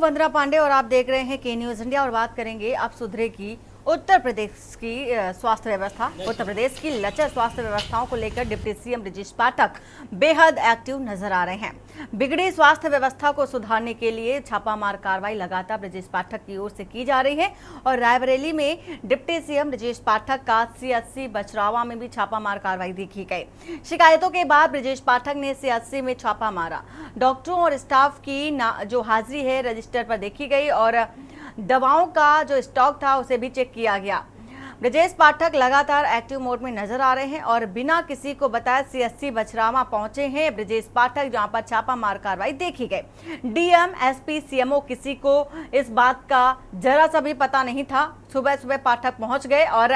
वंदना पांडे और आप देख रहे हैं के न्यूज इंडिया और बात करेंगे अब सुधरेगी उत्तर प्रदेश की स्वास्थ्य व्यवस्था। उत्तर प्रदेश की लचर स्वास्थ्य व्यवस्थाओं को लेकर डिप्टी सीएम ब्रजेश पाठक बेहद एक्टिव नजर आ रहे हैं। बिगड़ी स्वास्थ्य व्यवस्था को सुधारने के लिए छापामार कार्रवाई लगातार ब्रजेश पाठक की ओर से की जा रही है और रायबरेली में डिप्टी सीएम ब्रजेश पाठक का CHC बछरावा में भी छापामार कार्रवाई देखी गई। शिकायतों के बाद ब्रजेश पाठक ने CHC में छापा मारा। डॉक्टरों और स्टाफ की जो हाजिरी है रजिस्टर पर देखी गई और दवाओं का जो स्टॉक था उसे भी चेक किया गया। ब्रजेश पाठक लगातार एक्टिव मोड में नजर आ रहे हैं और बिना किसी को बताए CHC बछरावा पहुंचे हैं ब्रजेश पाठक, जहां पर छापामार कार्रवाई देखी गई। DM, SP, CMO किसी को इस बात का जरा सा भी पता नहीं था। सुबह सुबह पाठक पहुंच गए और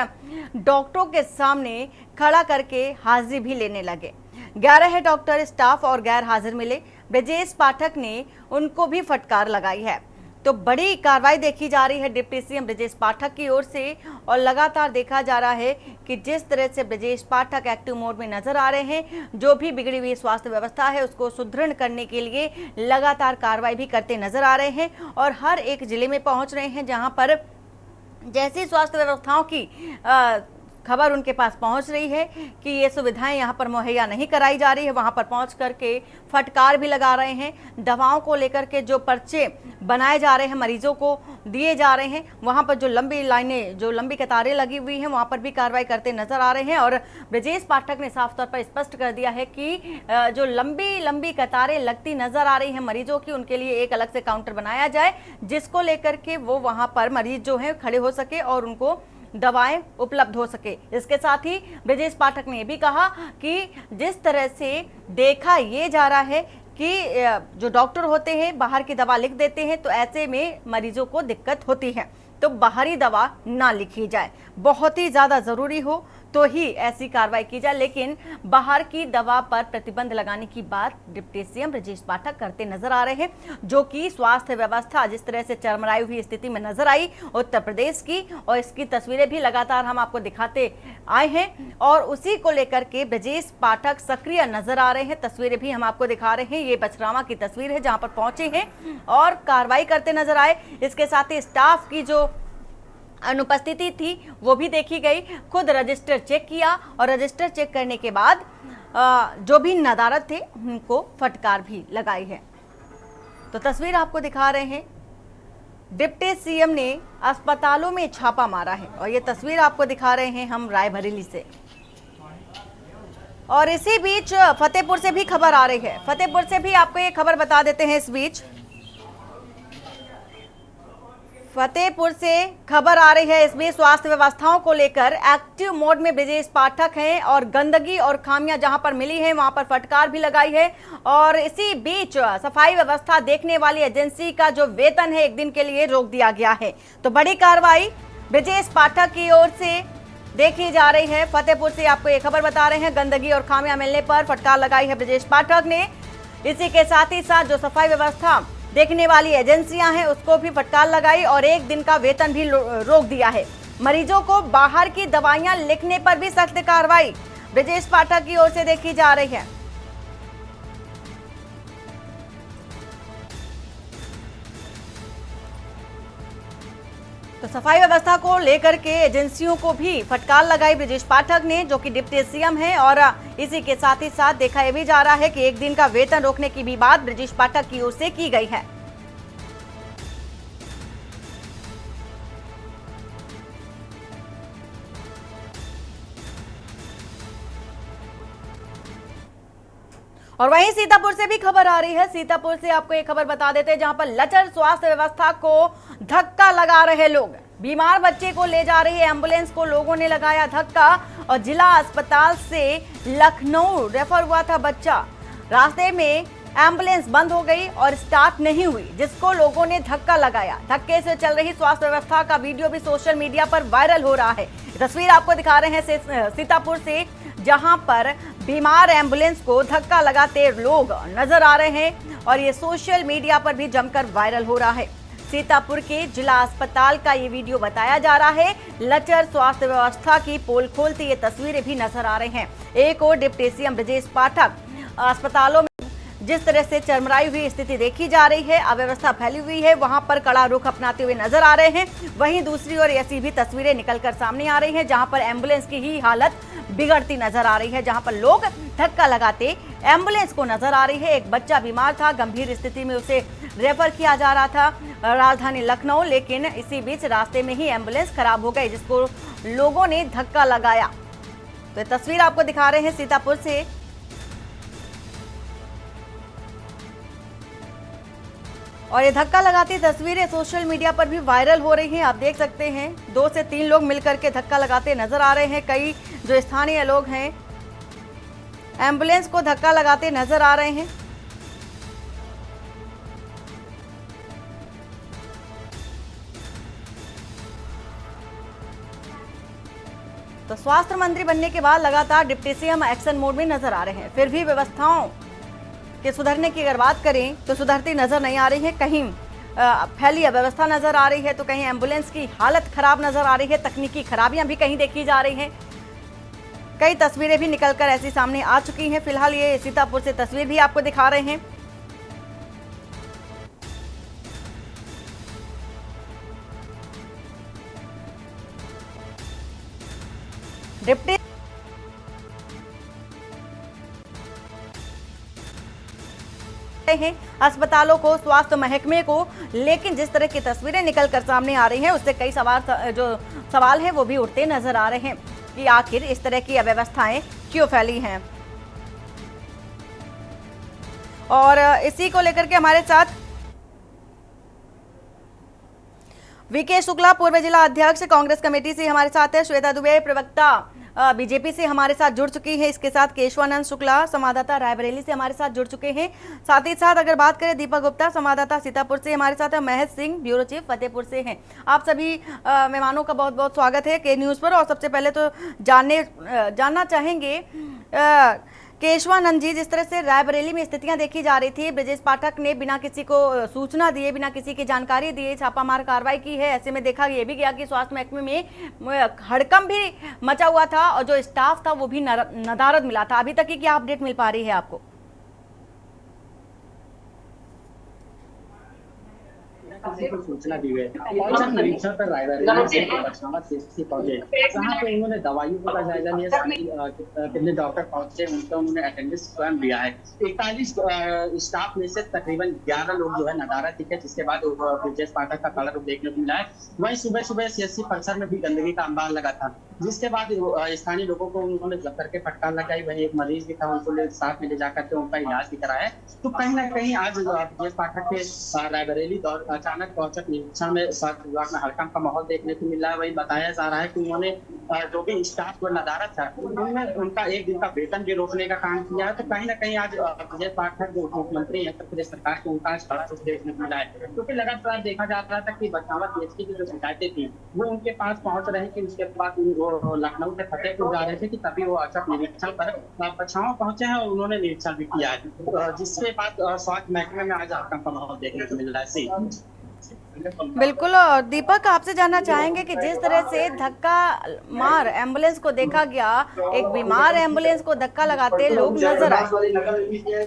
डॉक्टरों के सामने खड़ा करके हाजिरी भी लेने लगे। 11 डॉक्टर स्टाफ और गैर हाजिर मिले। ब्रजेश पाठक ने उनको भी फटकार लगाई है। तो बड़ी कार्रवाई देखी जा रही है डिप्टी सीएम ब्रजेश पाठक की ओर से और लगातार देखा जा रहा है कि जिस तरह से ब्रजेश पाठक एक्टिव मोड में नजर आ रहे हैं, जो भी बिगड़ी हुई स्वास्थ्य व्यवस्था है उसको सुदृढ़ करने के लिए लगातार कार्रवाई भी करते नजर आ रहे हैं और हर एक जिले में पहुंच रहे हैं जहां पर जैसी स्वास्थ्य व्यवस्थाओं की खबर उनके पास पहुंच रही है कि ये सुविधाएं यहां पर मुहैया नहीं कराई जा रही है, वहां पर पहुंच करके फटकार भी लगा रहे हैं। दवाओं को लेकर के जो पर्चे बनाए जा रहे हैं, मरीजों को दिए जा रहे हैं, वहां पर जो लंबी लाइनें, जो लंबी कतारें लगी हुई हैं, वहां पर भी कार्रवाई करते नजर आ रहे हैं। और ब्रजेश पाठक ने साफ तौर पर स्पष्ट कर दिया है कि जो लंबी लंबी कतारें लगती नजर आ रही हैं मरीजों की, उनके लिए एक अलग से काउंटर बनाया जाए जिसको लेकर के वो वहां पर मरीज जो है खड़े हो सके और उनको दवाएं उपलब्ध हो सके। इसके साथ ही ब्रजेश पाठक ने यह भी कहा कि जिस तरह से देखा ये जा रहा है कि जो डॉक्टर होते हैं बाहर की दवा लिख देते हैं, तो ऐसे में मरीजों को दिक्कत होती है, तो बाहरी दवा ना लिखी जाए। बहुत ही ज़्यादा ज़रूरी हो तो ही ऐसी कार्रवाई की जाए, लेकिन बाहर की दवा पर प्रतिबंध लगाने की बात डिप्टी सीएम ब्रजेश पाठक करते नजर आ रहे हैं, जो कि स्वास्थ्य व्यवस्था जिस तरह से चरमराई हुई स्थिति में नजर आई उत्तर प्रदेश की, और इसकी तस्वीरें भी लगातार हम आपको दिखाते आए हैं और उसी को लेकर के ब्रजेश पाठक सक्रिय नजर आ रहे हैं। तस्वीरें भी हम आपको दिखा रहे हैं। ये बछरावा की तस्वीर है जहां पर पहुंचे हैं और कार्रवाई करते नजर आए। इसके साथ ही स्टाफ की जो अनुपस्थिति थी वो भी देखी गई। खुद रजिस्टर चेक किया और रजिस्टर चेक करने के बाद जो भी नदारत थे उनको फटकार भी लगाई है। तो तस्वीर आपको दिखा रहे हैं, डिप्टी सीएम ने अस्पतालों में छापा मारा है और ये तस्वीर आपको दिखा रहे हैं हम रायबरेली से। और इसी बीच फतेहपुर से भी खबर आ रही है। फतेहपुर से भी आपको ये खबर बता देते हैं। इस बीच फतेहपुर से खबर आ रही है। इसमें स्वास्थ्य व्यवस्थाओं को लेकर एक्टिव मोड में ब्रजेश पाठक हैं और गंदगी और खामियां जहां पर मिली हैं वहां पर फटकार भी लगाई है। और इसी बीच सफाई व्यवस्था देखने वाली एजेंसी का जो वेतन है एक दिन के लिए रोक दिया गया है। तो बड़ी कार्रवाई ब्रजेश पाठक की ओर से देखी जा रही है। फतेहपुर से आपको ये खबर बता रहे हैं, गंदगी और खामियां मिलने पर फटकार लगाई है ब्रजेश पाठक ने। इसी के साथ ही साथ जो सफाई व्यवस्था देखने वाली एजेंसियां हैं उसको भी फटकार लगाई और एक दिन का वेतन भी रोक दिया है। मरीजों को बाहर की दवाइयां लिखने पर भी सख्त कार्रवाई ब्रजेश पाठक की ओर से देखी जा रही है। तो सफाई व्यवस्था को लेकर के एजेंसियों को भी फटकार लगाई ब्रजेश पाठक ने, जो कि डिप्टी सीएम है। और इसी के साथ ही साथ देखा यह भी जा रहा है कि एक दिन का वेतन रोकने की भी बात ब्रजेश पाठक की ओर से की गई है। और वहीं सीतापुर से भी खबर आ रही है। सीतापुर से आपको एक खबर बता देते हैं, जहां पर लचर स्वास्थ्य व्यवस्था को धक्का लगा रहे लोग। बीमार बच्चे को ले जा रही एम्बुलेंस को लोगों ने लगाया धक्का और जिला अस्पताल से लखनऊ रेफर हुआ था बच्चा। रास्ते में एम्बुलेंस बंद हो गई और स्टार्ट नहीं हुई, जिसको लोगों ने धक्का लगाया। धक्के से चल रही स्वास्थ्य व्यवस्था का वीडियो भी सोशल मीडिया पर वायरल हो रहा है। तस्वीर आपको दिखा रहे हैं सीतापुर से, जहां पर बीमार एम्बुलेंस को धक्का लगाते लोग नजर आ रहे हैं और ये सोशल मीडिया पर भी जमकर वायरल हो रहा है। सीतापुर के जिला अस्पताल का ये वीडियो बताया जा रहा है। लचर स्वास्थ्य व्यवस्था की पोल खोलती ये तस्वीरें भी नजर आ रही हैं। एक और डिप्टी सीएम ब्रजेश पाठक अस्पतालों में जिस तरह से चरमराई हुई स्थिति देखी जा रही है, अव्यवस्था फैली हुई है, वहां पर कड़ा रुख अपनाते हुए नजर आ रहे हैं। वहीं दूसरी ओर ऐसी भी तस्वीरें निकलकर सामने आ रही हैं जहां पर एम्बुलेंस की ही हालत बिगड़ती नजर आ रही है, जहां पर लोग धक्का लगाते एम्बुलेंस को नजर आ रही है। एक बच्चा बीमार था, गंभीर स्थिति में उसे रेफर किया जा रहा था राजधानी लखनऊ, लेकिन इसी बीच रास्ते में ही एम्बुलेंस खराब हो गई, जिसको लोगों ने धक्का लगाया। तो ये तस्वीर आपको दिखा रहे हैं सीतापुर से। और ये धक्का लगाती तस्वीरें सोशल मीडिया पर भी वायरल हो रही हैं। आप देख सकते हैं 2 से 3 लोग मिलकर के धक्का लगाते नजर आ रहे हैं। कई जो स्थानीय लोग हैं एम्बुलेंस को धक्का लगाते नजर आ रहे हैं। तो स्वास्थ्य मंत्री बनने के बाद लगातार डिप्टी सीएम एक्शन मोड में नजर आ रहे हैं, फिर भी व्यवस्थाओं के सुधरने की अगर बात करें तो सुधरती नजर नहीं आ रही है। कहीं फैली अव्यवस्था नजर आ रही है तो कहीं एम्बुलेंस की हालत खराब नजर आ रही है, तकनीकी खराबियां भी कहीं देखी जा रही हैं। कई तस्वीरें भी निकलकर ऐसी सामने आ चुकी हैं। फिलहाल ये सीतापुर से तस्वीर भी आपको दिखा रहे हैं। डिप्टी हैं अस्पतालों को, स्वास्थ्य महकमे को, लेकिन जिस तरह की तस्वीरें निकलकर सामने आ रही हैं उससे कई सवाल हैं वो भी उठते नजर आ रहे हैं कि आखिर इस तरह की अव्यवस्थाएं क्यों फैली हैं। और इसी को लेकर के हमारे साथ वीके शुक्ला, पूर्व जिला अध्यक्ष कांग्रेस कमेटी से हमारे साथ है। श्वेता दुबे, प्रवक्ता बीजेपी से हमारे साथ जुड़ चुकी हैं। इसके साथ केशवानंद शुक्ला, संवाददाता रायबरेली से हमारे साथ जुड़ चुके हैं। साथ ही साथ अगर बात करें दीपक गुप्ता, संवाददाता सीतापुर से हमारे साथ है। महेश सिंह, ब्यूरो चीफ फतेहपुर से हैं। आप सभी मेहमानों का बहुत बहुत स्वागत है के न्यूज़ पर। और सबसे पहले तो जानना चाहेंगे केशवानंद जी, जिस तरह से रायबरेली में स्थितियां देखी जा रही थी, ब्रजेश पाठक ने बिना किसी को सूचना दिए, बिना किसी की जानकारी दिए छापामार कार्रवाई की है। ऐसे में देखा ये भी गया कि स्वास्थ्य महकमे में हड़कंप भी मचा हुआ था और जो स्टाफ था वो भी नदारद मिला था। अभी तक की क्या अपडेट मिल पा रही है आपको? सूचना दी गई निरीक्षण पर रायबरेली पहुंचे, जहाँ पे उन्होंने दवाइयों का जायजा लिया, कितने डॉक्टर पहुंचे, उनका उन्होंने अटेंडेंस स्वयं दिया है। 41 स्टाफ में से तकरीबन 11 लोग जो है नदारद दिखे, जिसके बाद ब्रजेश पाठक का काला रूप देखने को मिला है। वहीं सुबह सुबह सीएससी परिसर में भी गंदगी का अंबार लगा था, जिसके बाद स्थानीय लोगों को उन्होंने जब करके फटकार लगाई। वहीं एक मरीज भी था, उनको साथ में ले जाकर के उनका इलाज भी कराया। तो कहीं ना कहीं आज ब्रजेश पाठक के रायबरेली दौर अचानक पहुंचक निरीक्षण में स्वास्थ्य विभाग में हड़कंप का माहौल देखने को मिल रहा है। वही बताया जा रहा है कि उन्होंने जो भी स्टाफ को नदारद था उनमें उनका 1 दिन का वेतन भी रोकने का काम किया है। तो कहीं ना कहीं आज ब्रजेश पाठक जो मुख्यमंत्री है उत्तर प्रदेश सरकार को, उनका कड़ा रूप देखने को मिला है, क्योंकि लगातार देखा जा रहा था कि बचावत डीएसपी की जो शिकायतें थी वो उनके पास पहुंच रही थी। उसके बाद वो लखनऊ से फतेहपुर जा रहे थे कि तभी वो अचक निरीक्षण पर बछावा पहुंचे हैं और उन्होंने निरीक्षण भी किया है, जिसके बाद स्वास्थ्य महकमे में आज हड़कंप का माहौल देखने को मिल रहा है। बिल्कुल। और दीपक, आपसे जानना चाहेंगे कि जिस तरह से धक्का मार एम्बुलेंस को देखा गया, एक बीमार एम्बुलेंस को धक्का लगाते लोग नजर आए,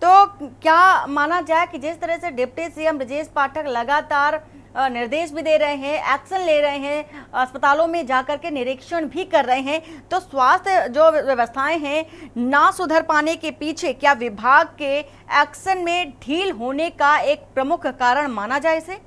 तो क्या माना जाए कि जिस तरह से डिप्टी सीएम ब्रजेश पाठक लगातार निर्देश भी दे रहे हैं, एक्शन ले रहे हैं, अस्पतालों में जाकर के निरीक्षण भी कर रहे हैं, तो स्वास्थ्य जो व्यवस्थाएं हैं ना सुधर पाने के पीछे क्या विभाग के एक्शन में ढील होने का एक प्रमुख कारण माना जाए इसे?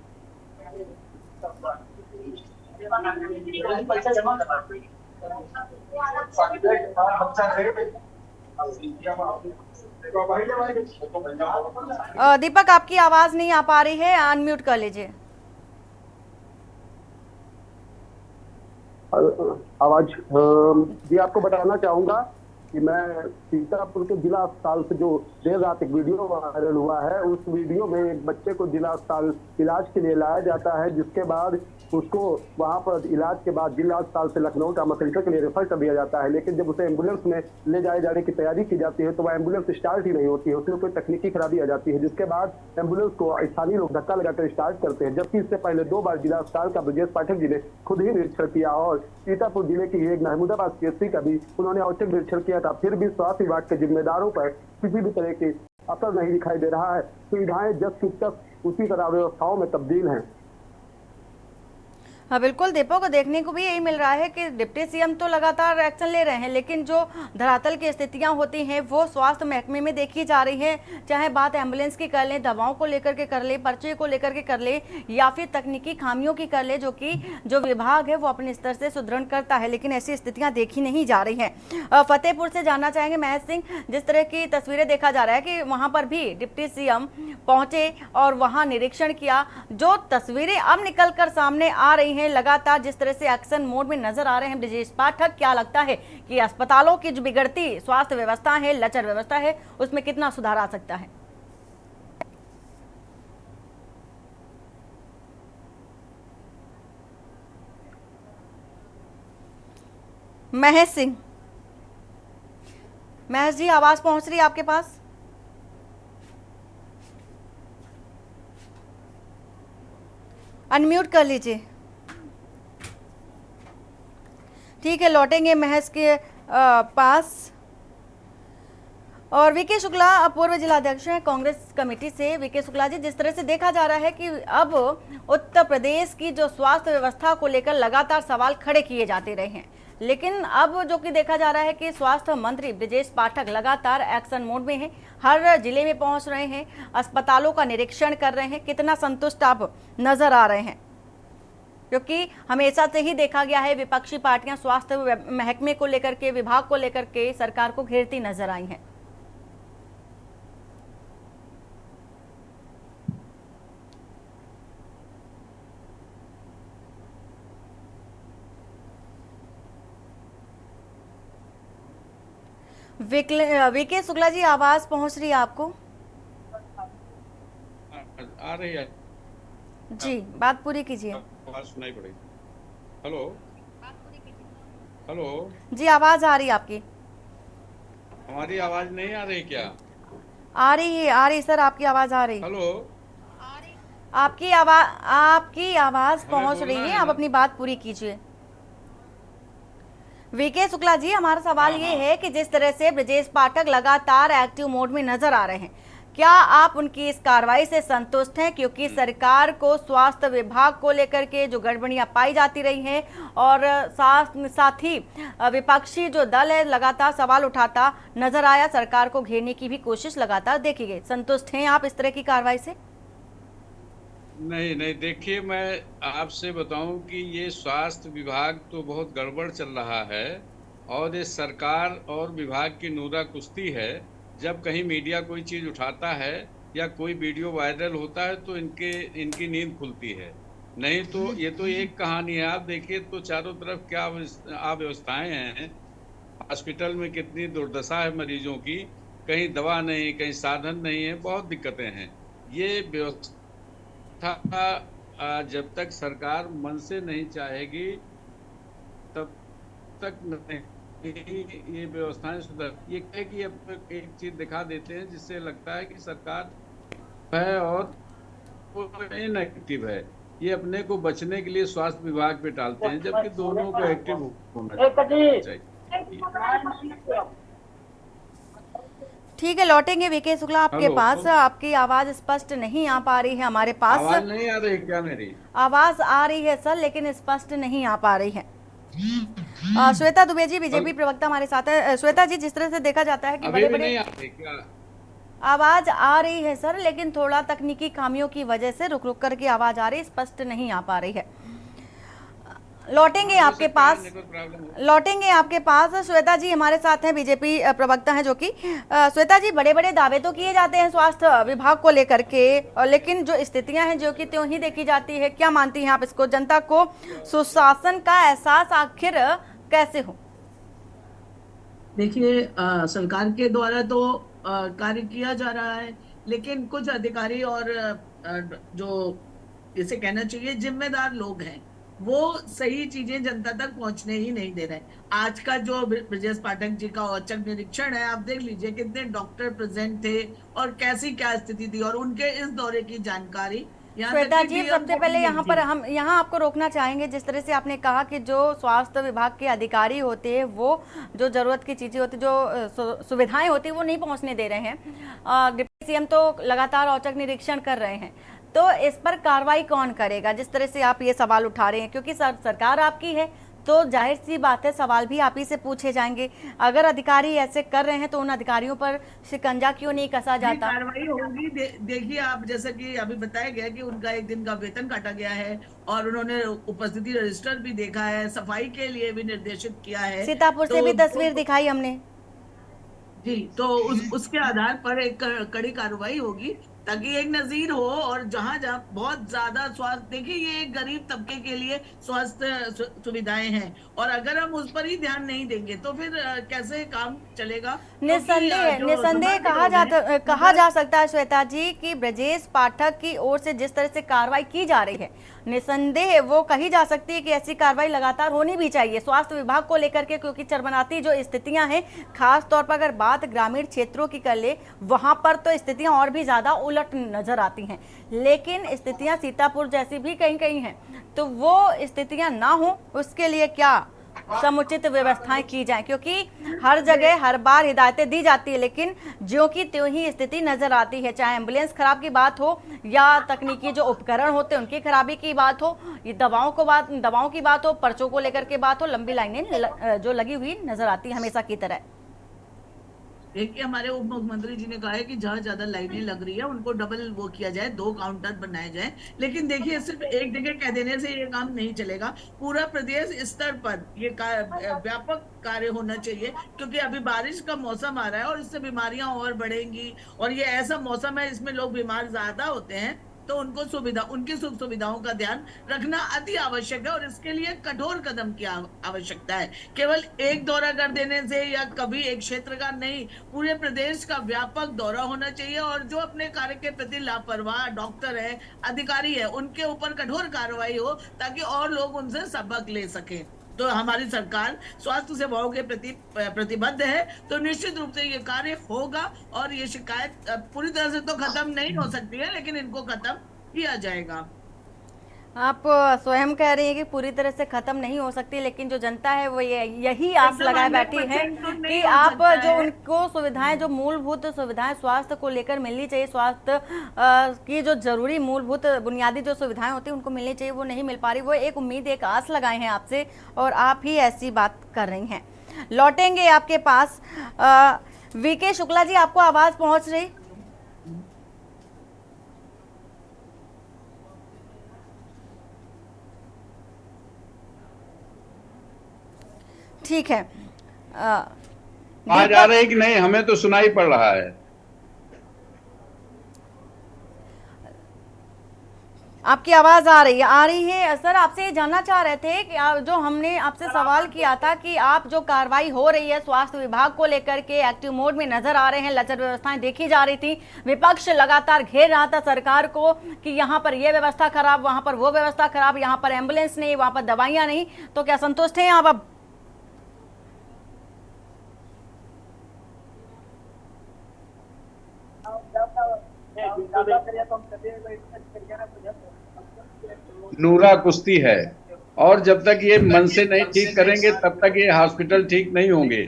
दीपक, आपकी आवाज नहीं आ पा रही है, अनम्यूट कर लीजिए। आवाज जी, आपको बताना चाहूंगा कि मैं सीतापुर के जिला अस्पताल से जो देर रात एक वीडियो वायरल हुआ है, उस वीडियो में एक बच्चे को जिला अस्पताल इलाज के लिए लाया जाता है, जिसके बाद उसको वहां पर इलाज के बाद जिला अस्पताल से लखनऊ ट्रामा सेंटर के लिए रेफर कर दिया जाता है। लेकिन जब उसे एम्बुलेंस में ले जाए जाने की तैयारी की जाती है तो वह एम्बुलेंस स्टार्ट ही नहीं होती है, उसमें कोई तकनीकी खराबी आ जाती है, जिसके बाद एम्बुलेंस को स्थानीय लोग धक्का लगाकर स्टार्ट करते हैं। जबकि इससे पहले 2 बार जिला अस्पताल का ब्रजेश पाठक जी ने खुद ही निरीक्षण किया और सीतापुर जिले की एक महमूदाबाद सीएससी का भी उन्होंने औचक निरीक्षण किया था। फिर भी स्वास्थ्य विभाग के जिम्मेदारों पर किसी भी तरह की असर नहीं दिखाई दे रहा है। सुविधाएं जस की तक उसी तरह व्यवस्थाओं में तब्दील हैं। हाँ बिल्कुल, दीपक को देखने को भी यही मिल रहा है कि डिप्टी सीएम तो लगातार एक्शन ले रहे हैं, लेकिन जो धरातल की स्थितियां होती हैं वो स्वास्थ्य महकमे में देखी जा रही है। चाहे बात एम्बुलेंस की कर लें, दवाओं को लेकर के कर ले, पर्चे को लेकर के कर ले, या फिर तकनीकी खामियों की कर ले, जो कि जो विभाग है वो अपने स्तर से सुदृढ़ करता है, लेकिन ऐसी स्थितियां देखी नहीं जा रही हैं। फतेहपुर से जानना चाहेंगे महेश सिंह, जिस तरह की तस्वीरें देखा जा रहा है कि वहां पर भी डिप्टी सीएम पहुंचे और वहां निरीक्षण किया। जो तस्वीरें अब निकल कर सामने आ रही हैं लगातार, जिस तरह से एक्शन मोड में नजर आ रहे हैं ब्रजेश पाठक, क्या लगता है कि अस्पतालों की जो बिगड़ती स्वास्थ्य व्यवस्था है, लचर व्यवस्था है, उसमें कितना सुधार आ सकता है? महेश सिंह, महेश जी आवाज पहुंच रही है आपके पास? अनम्यूट कर लीजिए। ठीक है, लौटेंगे महेश के पास। और वीके शुक्ला पूर्व जिलाध्यक्ष हैं कांग्रेस कमेटी से। वीके शुक्ला जी, जिस तरह से देखा जा रहा है कि अब उत्तर प्रदेश की जो स्वास्थ्य व्यवस्था को लेकर लगातार सवाल खड़े किए जाते रहे हैं, लेकिन अब जो कि देखा जा रहा है कि स्वास्थ्य मंत्री ब्रजेश पाठक लगातार एक्शन मोड में हैं, हर जिले में पहुंच रहे हैं, अस्पतालों का निरीक्षण कर रहे हैं। कितना संतुष्ट आप नजर आ रहे हैं? क्योंकि हमेशा से ही देखा गया है विपक्षी पार्टियां स्वास्थ्य महकमे को लेकर के, विभाग को लेकर के सरकार को घेरती नजर आई हैं। वीके शुक्ला जी, आवाज पहुंच रही है आपको? आ रही है जी, बात पूरी कीजिए। आवाज सुनाई पड़ेगी। हेलो हेलो, जी आवाज आ रही है आपकी। हमारी आवाज नहीं आ रही क्या? आ रही है, आ रही सर, आपकी आवाज आ रही। हेलो, आपकी आवाज पहुंच बोलना रही है, है आप ना? अपनी बात पूरी कीजिए। वीके शुक्ला जी, हमारा सवाल ये है कि जिस तरह से ब्रजेश पाठक लगातार एक्टिव मोड में नजर आ रहे हैं, क्या आप उनकी इस कार्रवाई से संतुष्ट हैं? क्योंकि सरकार को स्वास्थ्य विभाग को लेकर के जो गड़बड़ियां पाई जाती रही हैं, और साथ ही विपक्षी जो दल है लगातार सवाल उठाता नजर आया, सरकार को घेरने की भी कोशिश लगातार देखी गई। संतुष्ट हैं आप इस तरह की कार्रवाई से? नहीं नहीं, देखिए मैं आपसे बताऊं कि ये स्वास्थ्य विभाग तो बहुत गड़बड़ चल रहा है, और ये सरकार और विभाग की नूरा कुश्ती है। जब कहीं मीडिया कोई चीज़ उठाता है या कोई वीडियो वायरल होता है तो इनकी नींद खुलती है, नहीं तो ये तो एक कहानी है। आप देखिए तो चारों तरफ क्या अव्यवस्थाएं हैं, हॉस्पिटल में कितनी दुर्दशा है मरीजों की, कहीं दवा नहीं, कहीं साधन नहीं है, बहुत दिक्कतें हैं। ये व्यवस्था जब तक सरकार मन से नहीं चाहेगी तब तक नहीं ये व्यवस्थाएं सुधर। ये है कि अब एक चीज दिखा देते हैं जिससे लगता है कि सरकार है और इनएक्टिव है। ये अपने को बचने के लिए स्वास्थ्य विभाग पे टालते हैं, जबकि दोनों को एक्टिव होना चाहिए। ठीक है, लौटेंगे वीके शुक्ला आपके पास। आपकी आवाज स्पष्ट नहीं आ पा रही है हमारे पास। आवाज नहीं आ रही क्या मेरी? आवाज आ रही है सर, लेकिन स्पष्ट नहीं आ पा रही है। श्वेता दुबे जी, बीजेपी प्रवक्ता हमारे साथ है। श्वेता जी, जिस तरह से देखा जाता है कि अभी भी नहीं आ रही क्या? आवाज आ रही है सर, लेकिन थोड़ा तकनीकी खामियों की वजह से रुक रुक करके आवाज आ रही, स्पष्ट नहीं आ पा रही है। लौटेंगे आपके पास, लौटेंगे आपके पास। श्वेता जी हमारे साथ हैं, बीजेपी प्रवक्ता हैं जो कि श्वेता जी, बड़े बड़े दावे तो किए जाते हैं स्वास्थ्य विभाग को लेकर के, लेकिन जो स्थितियां हैं जो कि त्यों ही देखी जाती है। क्या मानती हैं आप इसको? जनता को सुशासन का एहसास आखिर कैसे हो? देखिए, सरकार के द्वारा तो कार्य किया जा रहा है, लेकिन कुछ अधिकारी और जो इसे कहना चाहिए जिम्मेदार लोग हैं, वो सही चीजें जनता तक पहुंचने ही नहीं दे रहे। आज का जो ब्रजेश पाठक जी का औचक निरीक्षण है, आप देख लीजिए कितने डॉक्टर प्रेजेंट थे और कैसी क्या स्थिति थी, और उनके इस दौरे की जानकारी यहाँ श्वेता तक कि जी, DM सबसे को पहले भी यहाँ पर नहीं हम यहाँ आपको रोकना चाहेंगे। जिस तरह से आपने कहा कि जो स्वास्थ्य विभाग के अधिकारी होते हैं वो जो जरूरत की चीजें होती, जो सुविधाएं होती है वो नहीं पहुंचने दे रहे हैं। डिप्टी सीएम तो लगातार औचक निरीक्षण कर रहे हैं, तो इस पर कार्रवाई कौन करेगा? जिस तरह से आप ये सवाल उठा रहे हैं, क्योंकि सरकार आपकी है तो जाहिर सी बात है सवाल भी आप ही से पूछे जाएंगे। अगर अधिकारी ऐसे कर रहे हैं तो उन अधिकारियों पर शिकंजा क्यों नहीं कसा जाता? कार्रवाई होगी। देखिए, आप जैसा कि अभी बताया गया कि उनका 1 दिन का वेतन काटा गया है और उन्होंने उपस्थिति रजिस्टर भी देखा है, सफाई के लिए भी निर्देशित किया है। सीतापुर से भी तस्वीर दिखाई हमने जी, तो उसके आधार पर एक कड़ी कार्रवाई होगी ताकि एक नजीर हो। और जहां जहां बहुत ज्यादा स्वास्थ्य, देखिए ये एक गरीब तबके के लिए स्वास्थ्य सुविधाएं हैं और अगर हम उस पर ही ध्यान नहीं देंगे तो फिर कैसे काम चलेगा? निसंदेह कहा जा सकता है श्वेता जी कि ब्रजेश पाठक की ओर से जिस तरह से कार्रवाई की जा रही है, निसंदेह वो कही जा सकती है कि ऐसी कार्रवाई लगातार होनी भी चाहिए स्वास्थ्य विभाग को लेकर के, क्योंकि चरमराती जो स्थितियां हैं, खास तौर पर अगर बात ग्रामीण क्षेत्रों की कर ले, वहां पर तो स्थितियां और भी ज्यादा उलट नजर आती हैं। लेकिन स्थितियां सीतापुर जैसी भी कहीं कहीं हैं, तो वो स्थितियां ना हो उसके लिए क्या समुचित व्यवस्थाएं की जाएं, क्योंकि हर जगह हर बार हिदायतें दी जाती है लेकिन ज्यों की त्यों ही स्थिति नजर आती है। चाहे एम्बुलेंस खराब की बात हो या तकनीकी जो उपकरण होते हैं उनकी खराबी की बात हो, ये दवाओं की बात हो, पर्चों को लेकर के बात हो, लंबी लाइनें जो लगी हुई नजर आती है हमेशा की तरह। देखिए, हमारे उप मुख्यमंत्री जी ने कहा है कि जहां ज्यादा लाइनें लग रही है उनको डबल वो किया जाए, 2 काउंटर बनाए जाए। लेकिन देखिए, सिर्फ एक जगह कह देने से ये काम नहीं चलेगा। पूरा प्रदेश स्तर पर ये व्यापक कार्य होना चाहिए, क्योंकि अभी बारिश का मौसम आ रहा है और इससे बीमारियां और बढ़ेंगी और ये ऐसा मौसम है इसमें लोग बीमार ज्यादा होते हैं, तो उनकी सुख सुविधाओं का ध्यान रखना अति आवश्यक है और इसके लिए कठोर कदम की आवश्यकता है। केवल एक दौरा कर देने से या कभी एक क्षेत्र का नहीं, पूरे प्रदेश का व्यापक दौरा होना चाहिए और जो अपने कार्य के प्रति लापरवाह डॉक्टर है, अधिकारी है, उनके ऊपर कठोर कार्रवाई हो ताकि और लोग उनसे सबक ले सकें। तो हमारी सरकार स्वास्थ्य सेवाओं के प्रति प्रतिबद्ध है, तो निश्चित रूप से ये कार्य होगा और ये शिकायत पूरी तरह से तो खत्म नहीं हो सकती है, लेकिन इनको खत्म किया जाएगा। आप स्वयं कह रही हैं कि पूरी तरह से खत्म नहीं हो सकती, लेकिन जो जनता है वो यही आस लगाए बैठी है कि आप जो उनको सुविधाएं, जो मूलभूत सुविधाएं स्वास्थ्य को लेकर मिलनी चाहिए, स्वास्थ्य की जो जरूरी मूलभूत बुनियादी जो सुविधाएं होती हैं उनको मिलनी चाहिए, वो नहीं मिल पा रही। वो एक उम्मीद, एक आस लगाए हैं आपसे और आप ही ऐसी बात कर रही हैं। लौटेंगे आपके पास। वीके शुक्ला जी, आपको आवाज पहुंच रही? ठीक है। आ जा रहे कि नहीं? हमें तो सुनाई पड़ रहा है। आपकी आवाज आ रही है सर। आपसे जानना चाह रहे थे कि जो हमने आपसे सवाल किया था कि आप जो कार्रवाई हो रही है स्वास्थ्य विभाग को लेकर के एक्टिव मोड में नजर आ रहे हैं, लचर व्यवस्थाएं देखी जा रही थी, विपक्ष लगातार घेर रहा था सरकार को कि यहाँ पर यह व्यवस्था खराब, वहां पर वो व्यवस्था खराब, यहाँ पर एम्बुलेंस नहीं, वहां पर दवाइयां नहीं, तो क्या संतुष्ट हैं आप अब? नूरा कुश्ती है और जब तक ये मन से नहीं ठीक करेंगे तब तक ये हॉस्पिटल ठीक नहीं होंगे।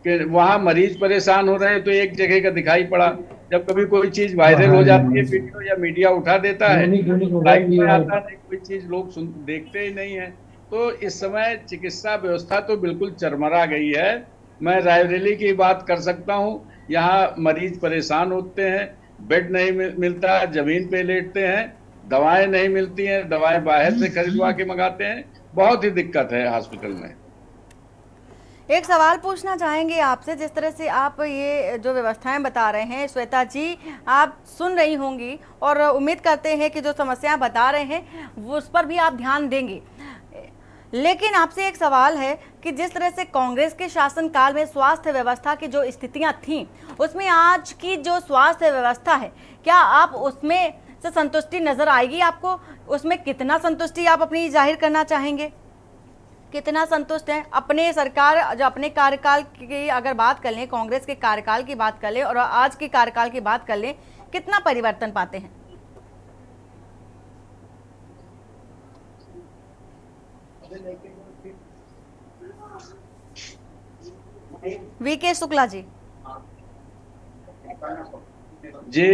कि वहाँ मरीज परेशान हो रहे हैं तो एक जगह का दिखाई पड़ा, जब कभी कोई चीज वायरल हो जाती है वीडियो या मीडिया उठा देता है, लाइव में आता नहीं, कोई चीज लोग देखते ही नहीं है। तो इस समय चिकित्सा व्यवस्था तो बिल्कुल चरमरा गई है। मैं रायबरेली की बात कर सकता हूँ, यहाँ मरीज परेशान होते हैं, बेड नहीं मिलता, जमीन पे लेटते हैं, दवाएं नहीं मिलती हैं, दवाएं बाहर से खरीदवा के मंगाते हैं, बहुत ही दिक्कत है हॉस्पिटल में। एक सवाल पूछना चाहेंगे आपसे, जिस तरह से आप ये जो व्यवस्थाएं बता रहे हैं श्वेता जी, आप सुन रही होंगी और उम्मीद करते हैं कि जो समस्याएं बता रहे हैं वो उस पर भी आप ध्यान देंगे। लेकिन आपसे एक सवाल है कि जिस तरह से कांग्रेस के शासनकाल में स्वास्थ्य व्यवस्था की जो स्थितियां थीं, उसमें आज की जो स्वास्थ्य व्यवस्था है, क्या आप उसमें से संतुष्टि नजर आएगी आपको? उसमें कितना संतुष्टि आप अपनी जाहिर करना चाहेंगे? कितना संतुष्ट हैं अपने सरकार, जो अपने कार्यकाल की अगर बात कर लें, कांग्रेस के कार्यकाल की बात कर लें और आज के कार्यकाल की बात कर लें, कितना परिवर्तन पाते हैं? वीके शुक्ला जी। जी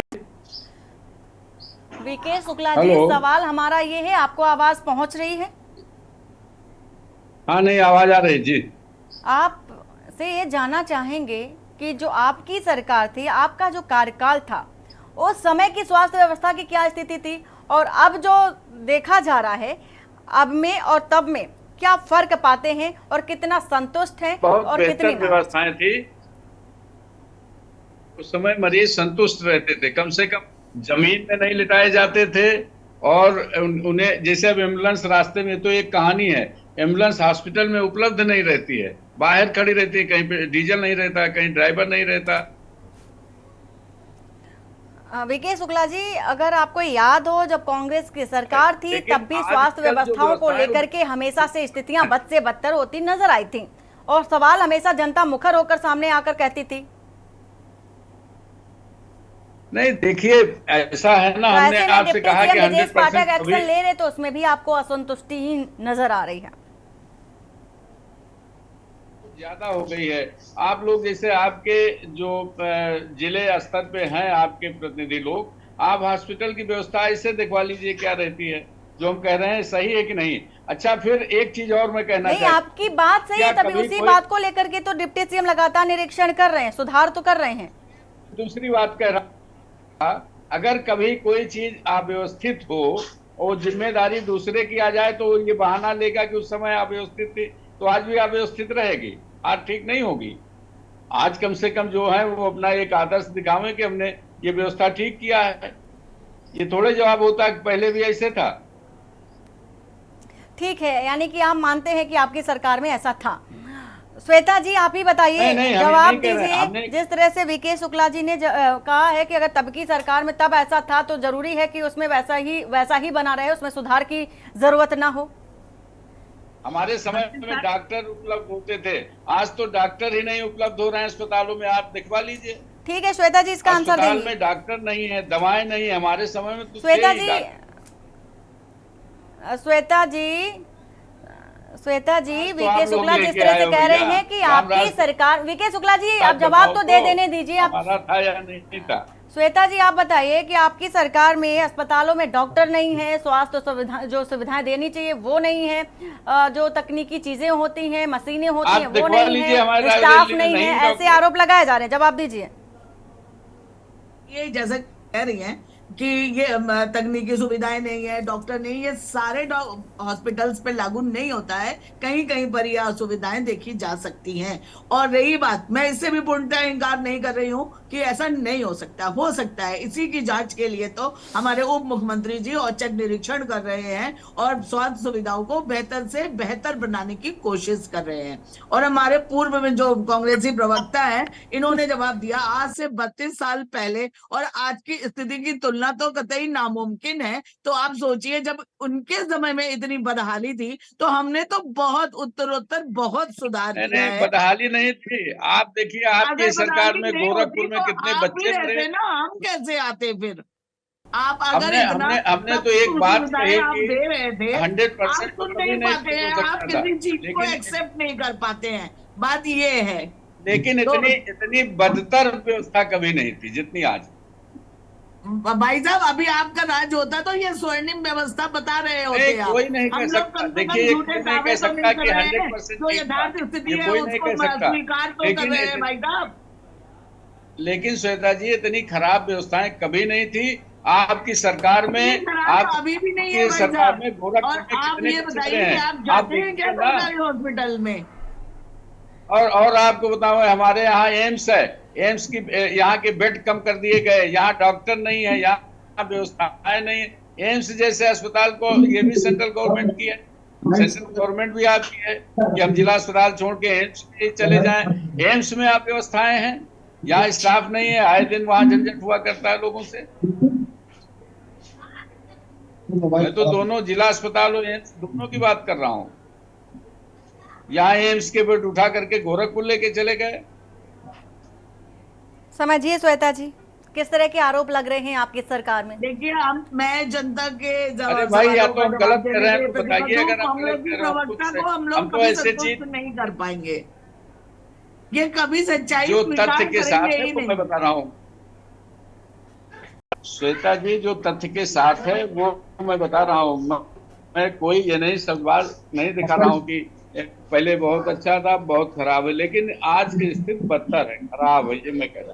वीके शुक्ला जी, हेलो। सवाल हमारा ये है, आपको आवाज पहुंच रही है? हाँ, नहीं आवाज आ रही जी। आप से ये जानना चाहेंगे कि जो आपकी सरकार थी, आपका जो कार्यकाल था, उस समय की स्वास्थ्य व्यवस्था की क्या स्थिति थी और अब जो देखा जा रहा है, अब में और तब में क्या फर्क पाते हैं और कितना संतुष्ट हैं बहुत और कितनी बेहतर नाराज? व्यवस्थाएं थी। उस समय मरीज संतुष्ट रहते थे, कम से कम जमीन में नहीं लिटाए जाते थे। और उन्हें जैसे अब एम्बुलेंस रास्ते में, तो एक कहानी है, एम्बुलेंस हॉस्पिटल में उपलब्ध नहीं रहती है, बाहर खड़ी रहती है, कहीं पे डीजल नहीं रहता, कहीं ड्राइवर नहीं रहता। वीके शुक्ला जी, अगर आपको याद हो, जब कांग्रेस की सरकार थी लेकिन तब भी आजकल स्वास्थ्य जो व्यवस्थाओं को व्यवस्थाएं लेकर के हमेशा से स्थितियां बद से बदतर होती नजर आई थी और सवाल हमेशा जनता मुखर होकर सामने आकर कहती थी। नहीं, देखिए ऐसा है ना, तो हमने ऐसे में आपसे डिप्टी कहा सीएम कि ब्रजेश पाठक 100% एक्शन अभी ले रहे तो उसमें भी आपको असंतुष्टि ही नजर आ रही है। ज्यादा हो गई है। आप लोग जैसे आपके जो जिले स्तर पे हैं आपके प्रतिनिधि लोग, आप हॉस्पिटल की व्यवस्था ऐसे दिखवा लीजिए क्या रहती है, जो हम कह रहे हैं सही है कि नहीं। अच्छा, फिर एक चीज और मैं कहना नहीं, चाहता आपकी बात सही है, क्या तभी कभी उसी कोई- बात को लेकर के तो डिप्टी सीएम लगातार निरीक्षण कर रहे हैं, सुधार तो कर रहे हैं। दूसरी बात कह रहा, अगर कभी कोई चीज अव्यवस्थित हो और जिम्मेदारी दूसरे की आ जाए तो ये बहाना लेगा कि उस समय अव्यवस्थित थी, तो आज भी अव्यवस्थित रहेगी, आज ठीक नहीं होगी। आज कम से कम जो है वो अपना एक आदर्श दिखावें कि हमने ये व्यवस्था ठीक किया है। ये थोड़े जवाब होता है कि पहले भी ऐसे था। ठीक है, यानी कि आप मानते हैं कि आपकी सरकार में ऐसा था। श्वेता जी, आप ही बताइए, नहीं, हम जवाब नहीं कह रहे, दीजिए। हमने- जिस तरह से वीके शुक्ला जी ने कहा है कि अगर तब की सरकार में तब ऐसा था तो जरूरी है कि उसमें वैसा ही बना रहे, उसमें सुधार की जरूरत ना हो। हमारे समय में डॉक्टर उपलब्ध होते थे, आज तो डॉक्टर ही नहीं उपलब्ध हो रहे हैं अस्पतालों में, आप दिखवा लीजिए। ठीक है श्वेता जी, इसका आंसर अस्पताल देंगे। में डॉक्टर नहीं है, दवाएं नहीं है, हमारे समय में तो श्वेता थे ही जी, डॉक्टर। श्वेता जी, तो वीके आप लोग शुक्ला जिस लेके तरह आए से हो कह रहे भैया, हैं कि राम आपकी राज- सरकार, वीके शुक्ला जी आप बात जवाब तो दे बताओ देने दीजिए। आप हमारा था या नहीं था। श्वेता जी, आप बताइए कि आपकी सरकार में अस्पतालों में डॉक्टर नहीं है, स्वास्थ्य सुविधा जो सुविधाएं देनी चाहिए वो नहीं है, जो तकनीकी चीजें होती हैं, मशीनें होती आप हैं वो दिखवा नहीं लीजिए है, हमारे स्टाफ रायबरेली में नहीं नहीं है, डॉक्टर। ऐसे आरोप लगाए जा रहे हैं, जवाब दीजिए। ये जैसे कह रही हैं कि ये तकनीकी सुविधाएं नहीं है, डॉक्टर नहीं, ये सारे हॉस्पिटल्स पे लागू नहीं होता है, कहीं कहीं पर यह असुविधाएं देखी जा सकती हैं। और रही बात, मैं इससे भी पूर्णतः इनकार नहीं कर रही हूं कि ऐसा नहीं हो सकता है। इसी की जांच के लिए तो हमारे उप मुख्यमंत्री जी औचक निरीक्षण कर रहे हैं और स्वास्थ्य सुविधाओं को बेहतर से बेहतर बनाने की कोशिश कर रहे हैं। और हमारे पूर्व में जो कांग्रेसी प्रवक्ता है, इन्होंने जवाब दिया आज से 32 साल पहले और आज की स्थिति की तुलना तो कतई नामुमकिन है। तो आप सोचिए, जब उनके समय में इतनी बदहाली थी तो हमने तो बहुत उत्तरोत्तर बहुत सुधार किया नहीं, है। बदहाली नहीं थी। आप देखिए आपकी अगर सरकार बदहाली में नहीं गोरखपुर होती में तो कितने आप भी बच्चे मरे। रहते ना, हम कैसे आते फिर? आप अगर हमने इतना हमने हमने सब तो एक कुछ बात सुविधाएं कही आप कि दे रहे थे, 100% आप सुन कभी नहीं नहीं पाते हैं, हो आप सकता था, किसी चीज को लेकिन एक्सेप्ट नहीं कर पाते हैं। बात ये है। लेकिन तो इतनी बदतर व्यवस्था कभी नहीं थी जितनी आज। भाई साहब, अभी आपका राज होता तो ये स्वर्णिम व्यवस्था बता रहे होते नहीं, आप। कोई नहीं हम कह लोग सकता। कम से देखिए, कम ये झूठे कोई नहीं दावे कह तो सकता नहीं कि कर रहे हैं, 100% जो ठीक था। यथार्थ स्थिति ये है कोई नहीं उसको कह सकता। स्वीकार तो कर रहे हैं भाई साहब। लेकिन श्वेता जी, इतनी खराब व्यवस्थाएं कभी नहीं थी आपकी सरकार में। ये खराब तो अभी भी नहीं है आपकी भाई सरकार साहब। में गोरखपुर और में आप कितने ये बच्चे बताइए मरे कि हैं, आप आप जाते हैं क्या देखिए ना। सरकारी हॉस्पिटल में? और आपको बताऊं, हमारे यहाँ एम्स है, एम्स की यहाँ के बेड कम कर दिए गए, यहाँ डॉक्टर नहीं है, यहाँ व्यवस्थाएं नहीं है। एम्स जैसे अस्पताल को, ये भी सेंट्रल गवर्नमेंट की है, सेंट्रल गवर्नमेंट भी आपकी है कि हम जिला अस्पताल छोड़ के एम्स में चले जाएं। एम्स में आप व्यवस्थाएं हैं, यहाँ स्टाफ नहीं है, आए दिन वहां झंझट हुआ करता है लोगों से। मैं तो दोनों जिला अस्पताल और एम्स दोनों की बात कर रहा हूँ। यहाँ एम्स के बेड उठा करके गोरखपुर लेके चले गए। समझिए श्वेता जी, किस तरह के आरोप लग रहे हैं आपकी सरकार में। देखिए, मैं जनता के अरे भाई, या सवालों तो का हम जवाब गलत कर देने रहे के हैं लिए तो बताइए, प्रतिबद्ध हूं। अगर हम गलत कांग्रेसी कर रहे हैं प्रवक्ता को हम हम लोग तो कभी ऐसे संतुष्ट चीज नहीं कर पाएंगे। ये कभी सच्चाई जो स्वीकार तथ्य के साथ करेंगे है ही वो नहीं। मैं बता रहा हूँ श्वेता जी, जो तथ्य के साथ है वो मैं बता रहा हूँ। मैं कोई ये नहीं सवाल नहीं दिखा रहा हूँ कि पहले बहुत अच्छा था, बहुत खराब है, लेकिन आज की स्थिति बदतर है, खराब है, ये मैं कह रहा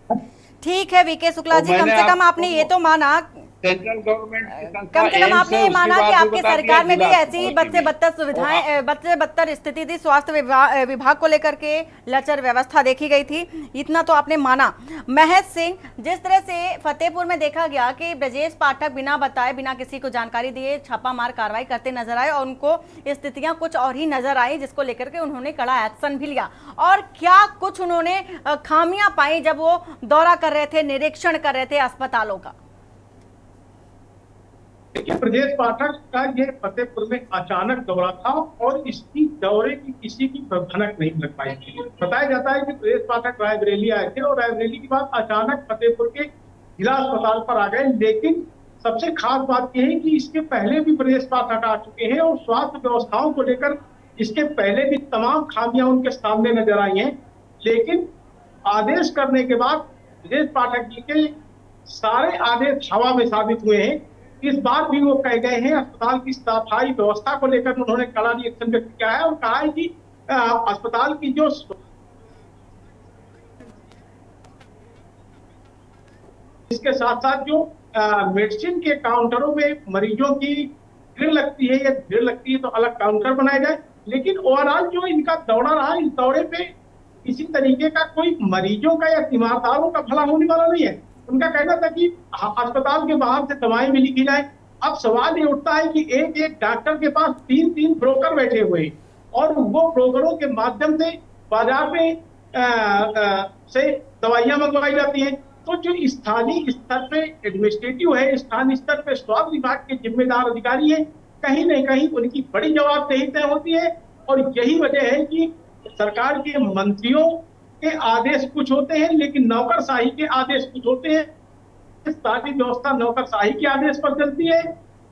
हूँ। ठीक है वीके शुक्ला और जी, कम मैंने से कम आपने ये आपको तो माना, सेंट्रल गवर्नमेंट की संस्था कम से कम एम्स आपने है ये उसकी माना कि बात भी आपकी बता दिया, सरकार में भी जिला ऐसी अस्पताल बद की से भी। बदतर और सुविधाएं, बद से बदतर स्थिति थी, स्वास्थ्य विभाग को लेकर के लचर व्यवस्था देखी गई थी, इतना तो आपने माना। महेश सिंह, जिस तरह से फतेहपुर में देखा गया कि ब्रजेश पाठक बिना बताए, बिना किसी को जानकारी दिए छापामार कार्रवाई करते नजर आए और उनको स्थितियां कुछ और ही नजर आई, जिसको लेकर के उन्होंने कड़ा एक्शन भी लिया, और क्या कुछ उन्होंने खामियां पाई जब वो दौरा कर रहे थे, निरीक्षण कर रहे थे अस्पतालों का। देखिए, ब्रजेश पाठक का ये फतेहपुर में अचानक दौरा था और इसकी दौरे की किसी की भनक नहीं लग पाई थी। बताया जाता है कि ब्रजेश पाठक रायबरेली आए थे और रायबरेली के बाद अचानक फतेहपुर के जिला अस्पताल पर आ गए, लेकिन सबसे खास बात यह है कि इसके पहले भी ब्रजेश पाठक आ चुके हैं और स्वास्थ्य व्यवस्थाओं को लेकर इसके पहले भी तमाम खामियां उनके सामने नजर आई हैं, लेकिन आदेश करने के बाद ब्रजेश पाठक जी के सारे आदेश हवा में साबित हुए हैं। इस बार भी वो कह गए हैं, अस्पताल की सफाई व्यवस्था को लेकर उन्होंने कड़ा रिएक्शन व्यक्त किया है और कहा है कि अस्पताल की जो इसके साथ साथ जो मेडिसिन के काउंटरों में मरीजों की भीड़ लगती है या भीड़ लगती है तो अलग काउंटर बनाए जाए, लेकिन ओवरऑल जो इनका दौरा रहा, इस दौरे पे किसी तरीके का कोई मरीजों का या तीमारदारों का भला होने वाला नहीं है। उनका कहना था कि अस्पताल के बाहर से दवाएं भी लिखी जाए। अब सवाल ये उठता है कि एक एक डॉक्टर के पास 3-3 ब्रोकर बैठे हुए और वो ब्रोकरों के माध्यम से बाजार में से दवाइयां मंगवाई जाती हैं। तो जो स्थानीय स्तर पे एडमिनिस्ट्रेटिव है, स्थानीय स्तर पे स्वास्थ्य विभाग के जिम्मेदार अधिकारी हैं, कहीं न कहीं उनकी बड़ी जवाबदेही तय होती है और यही वजह है कि सरकार के मंत्रियों के आदेश कुछ होते हैं लेकिन नौकरशाही के आदेश कुछ होते हैं। सारी व्यवस्था नौकरशाही के आदेश पर चलती है।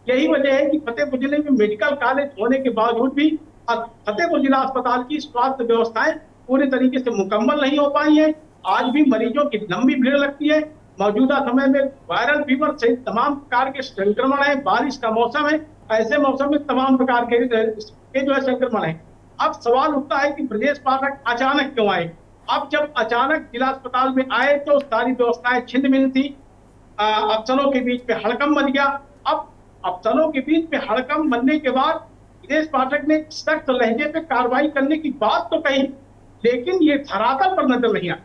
यही वजह है कि फतेहपुर जिले में मेडिकल कॉलेज होने के बावजूद भी फतेहपुर जिला अस्पताल की स्वास्थ्य व्यवस्थाएं पूरी तरीके से मुकम्मल नहीं हो पाई है। आज भी मरीजों की लंबी भीड़ लगती है। मौजूदा समय में वायरल फीवर सहित तमाम प्रकार के संक्रमण है, बारिश का मौसम है, ऐसे मौसम में तमाम प्रकार के जो है संक्रमण है। अब सवाल उठता है कि ब्रजेश पाठक अचानक क्यों आए। अब जब अचानक जिला अस्पताल में आए तो सारी व्यवस्थाएं छिन्न भिन्न थी, अफसरों के बीच में हड़कंप बन गया। अब अफसरों के बीच में हड़कंप बनने के बाद ब्रजेश पाठक ने सख्त लहजे पे कार्रवाई करने की बात तो कही, लेकिन ये धरातल पर नजर नहीं आया।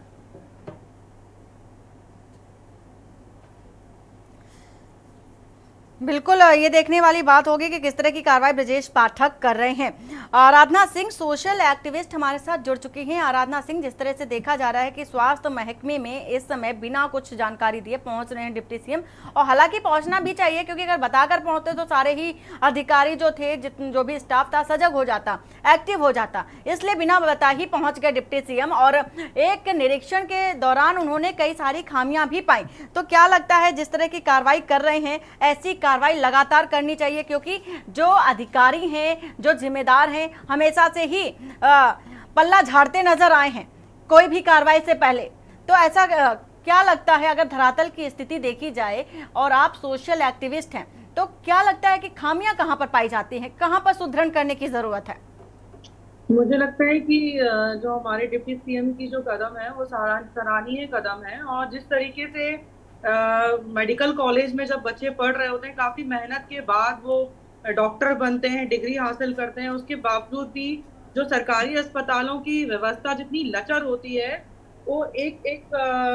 बिल्कुल, ये देखने वाली बात होगी कि किस तरह की कार्रवाई ब्रजेश पाठक कर रहे हैं। आराधना सिंह सोशल एक्टिविस्ट हमारे साथ जुड़ चुकी हैं। आराधना सिंह, जिस तरह से देखा जा रहा है कि स्वास्थ्य महकमे में इस समय बिना कुछ जानकारी दिए पहुंच रहे हैं डिप्टी सीएम, और हालांकि पहुंचना भी चाहिए क्योंकि अगर बताकर पहुंचते तो सारे ही अधिकारी जो थे, जो भी स्टाफ था, सजग हो जाता, एक्टिव हो जाता, इसलिए बिना बता ही पहुंच गए डिप्टी सीएम और एक निरीक्षण के दौरान उन्होंने कई सारी खामियां भी पाई। तो क्या लगता है जिस तरह की कार्रवाई कर रहे हैं, ऐसी कार्रवाई लगातार करनी चाहिए क्योंकि जो अधिकारी हैं, जो जिम्मेदार हैं, हमेशा से ही पल्ला झाड़ते नजर आए हैं कोई भी कार्रवाई से पहले। तो ऐसा क्या लगता है, अगर धरातल की स्थिति देखी जाए और आप सोशल एक्टिविस्ट हैं, तो क्या लगता है कि खामियां कहां पर पाई जाती हैं, कहां पर सुदृढ़ करने की जरूरत है? मुझे लगता है कि जो हमारे डिप्टी सीएम की जो कदम है वो सराहनीय कदम है, और जिस तरीके से मेडिकल कॉलेज में जब बच्चे पढ़ रहे होते हैं, काफी मेहनत के बाद वो डॉक्टर बनते हैं, डिग्री हासिल करते हैं, उसके बावजूद भी जो सरकारी अस्पतालों की व्यवस्था जितनी लचर होती है, वो एक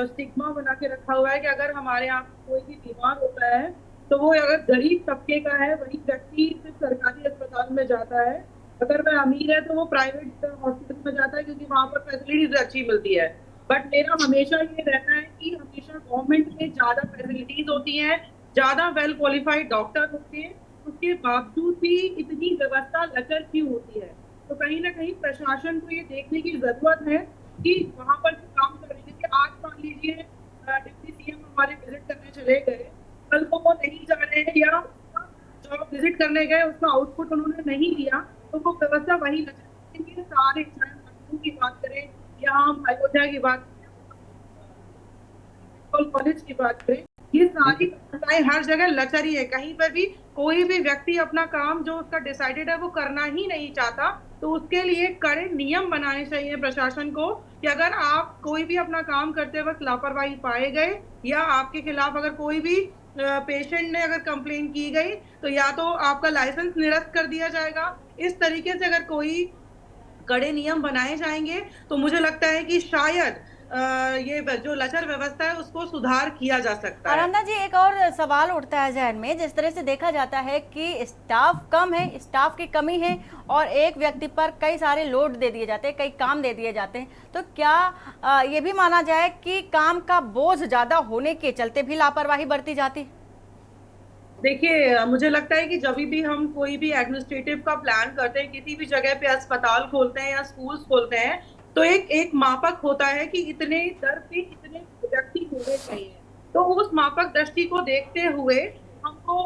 स्टिग्मा बना के रखा हुआ है कि अगर हमारे यहाँ कोई भी बीमार होता है तो वो अगर गरीब तबके का है वही व्यक्ति सिर्फ सरकारी अस्पताल में जाता है, अगर वह अमीर है तो वो प्राइवेट हॉस्पिटल में जाता है क्योंकि वहाँ पर फैसिलिटीज अच्छी मिलती है। बट मेरा हमेशा ये रहता है कि हमेशा गवर्नमेंट में ज्यादा फैसिलिटीज होती हैं, ज्यादा वेल क्वालिफाइड डॉक्टर होते हैं, उसके बावजूद भी इतनी व्यवस्था लचर क्यों होती है। तो कहीं ना कहीं प्रशासन को ये देखने की जरूरत है कि वहाँ पर जो काम कर रहे थे, आज मान लीजिए डिप्टी सीएम हमारे विजिट करने चले गए, कल को वो नहीं जा रहे हैं या जो विजिट करने गए उसका आउटपुट उन्होंने नहीं लिया, तो वो व्यवस्था वही लचर। सारे की बात करें या हम अयोध्या की बात कॉलेज की बात करें, ये सारी व्यवस्थाएं हर जगह लचर है। कहीं पर भी कोई भी व्यक्ति अपना काम जो उसका डिसाइडेड है वो करना ही नहीं चाहता, तो उसके लिए कड़े नियम बनाने चाहिए प्रशासन को कि अगर आप कोई भी अपना काम करते वक्त लापरवाही पाए गए या आपके खिलाफ अगर कोई भी पेशेंट ने अगर कंप्लेन की गई तो या तो आपका लाइसेंस निरस्त कर दिया जाएगा। इस तरीके से अगर कोई कड़े नियम बनाए जाएंगे तो मुझे लगता है कि शायद ये जो लचर व्यवस्था है उसको सुधार किया जा सकता है। आराधना जी, एक और सवाल उठता है जहन में, जिस तरह से देखा जाता है कि स्टाफ कम है, स्टाफ की कमी है और एक व्यक्ति पर कई सारे लोड दे दिए जाते हैं, कई काम दे दिए जाते हैं, तो क्या ये भी माना जाए कि काम का बोझ ज्यादा होने के चलते भी लापरवाही बरती जाती? देखिए, मुझे लगता है कि जब भी हम कोई भी एडमिनिस्ट्रेटिव का प्लान करते हैं, किसी भी जगह पे अस्पताल खोलते हैं या स्कूल्स खोलते हैं, तो एक मापक होता है कि इतने दर पे इतने व्यक्ति होने चाहिए। तो उस मापक दृष्टि को देखते हुए हमको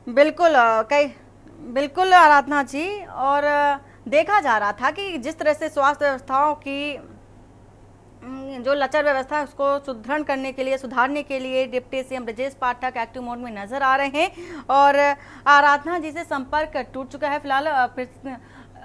बिल्कुल आराधना जी, और देखा जा रहा था कि जिस तरह से स्वास्थ्य व्यवस्थाओं की जो लचर व्यवस्था है उसको सुधारने के लिए deputy CM Brajesh Pathak active mode में नजर आ रहे हैं और आराधना जी से संपर्क टूट चुका है फिलहाल।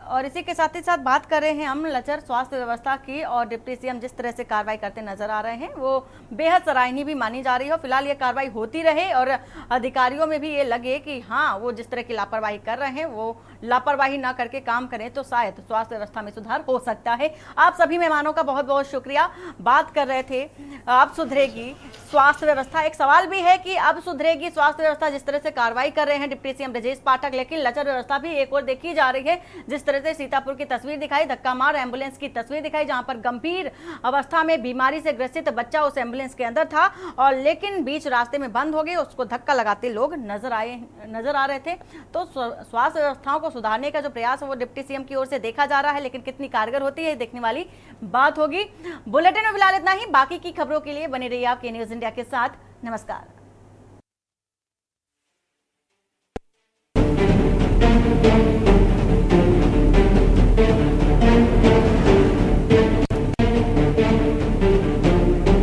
और इसी के साथ ही साथ बात कर रहे हैं हम लचर स्वास्थ्य व्यवस्था की, और डिप्टी सीएम जिस तरह से कार्रवाई करते नजर आ रहे हैं वो बेहद सराहनीय भी मानी जा रही है। फिलहाल ये कार्रवाई होती रहे और अधिकारियों में भी ये लगे कि हाँ, वो जिस तरह की लापरवाही कर रहे हैं वो लापरवाही ना करके काम करें तो शायद स्वास्थ्य व्यवस्था में सुधार हो सकता है। आप सभी मेहमानों का बहुत बहुत शुक्रिया। बात कर रहे थे अब सुधरेगी स्वास्थ्य व्यवस्था, एक सवाल भी है कि अब सुधरेगी स्वास्थ्य व्यवस्था, जिस तरह से कार्रवाई कर रहे हैं डिप्टी सीएम ब्रजेश पाठक, लेकिन लचर व्यवस्था भी एक और देखी जा रही है। जिस तरह से सीतापुर की तस्वीर दिखाई, धक्का मार एम्बुलेंस की तस्वीर दिखाई, जहां पर गंभीर अवस्था में बीमारी से ग्रसित बच्चा उस एम्बुलेंस के अंदर था और लेकिन बीच रास्ते में बंद हो गई, उसको धक्का लगाते लोग नजर आ रहे थे। तो स्वास्थ्य व्यवस्थाओं को सुधारने का जो प्रयास है वो डिप्टी सीएम की ओर से देखा जा रहा है, लेकिन कितनी कारगर होती है देखने वाली बात होगी। बुलेटिन में फिलहाल इतना ही, बाकी की खबरों के लिए बने रहिए आपके न्यूज इंडिया के साथ। नमस्कार।